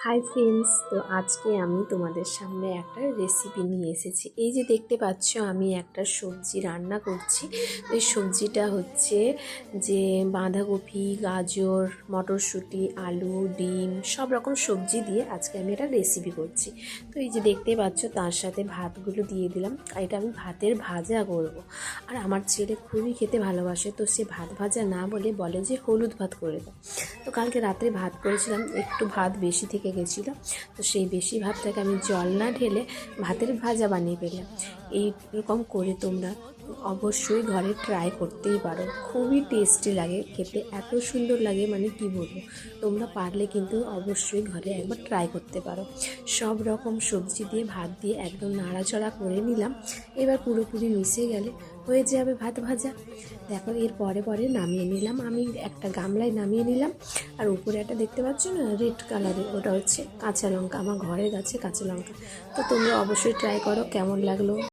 Hi friends, তো আজকে আমি তোমাদের সামনে একটা রেসিপি নিয়ে এসেছি। এই যে দেখতে পাচ্ছ, আমি একটা সবজি রান্না করছি। এই সবজিটা হচ্ছে যে বাঁধাকপি, গাজর, মটরশুঁটি, আলু, ডিম সব রকম সবজি দিয়ে আজকে আমি একটা রেসিপি করছি। তো এই যে দেখতে পাচ্ছ, তার সাথে ভাতগুলো দিয়ে দিলাম। এটা আমি ভাতের ভাজা করব। আর আমার ছেলে খুবই খেতে ভালোবাসে, তো সে ভাত ভাজা না বলে যে হলুদ ভাত করে দাও। তো কালকে রাত্রে ভাত করেছিলাম, একটু ভাত বেশি থেকে গেছিলো, তো সেই বেশি ভাতটাকে আমি জল না ঢেলে ভাতের ভাজা বানিয়ে ফেললাম। এইরকম করে তোমরা অবশ্যই ঘরে ট্রাই করতেই পারো, খুবই টেস্টি লাগে খেতে, এত সুন্দর লাগে মানে কি বলবো। তোমরা পারলে কিন্তু অবশ্যই ঘরে একবার ট্রাই করতে পারো। সব রকম সবজি দিয়ে ভাত দিয়ে একদম নাড়াচড়া করে নিলাম। এবার পুরোপুরি মিশে গেলে হয়ে যাবে ভাত ভাজা। দেখো, এর পরে নামিয়ে নিলাম, আমি একটা গামলায় নামিয়ে নিলাম। আর উপরে একটা দেখতে পাচ্ছ না রেড কালারের, ওটা হচ্ছে কাঁচা লঙ্কা, আমার ঘরের গাছে কাঁচা লঙ্কা। তো তোমরা অবশ্যই ট্রাই করো, কেমন লাগলো।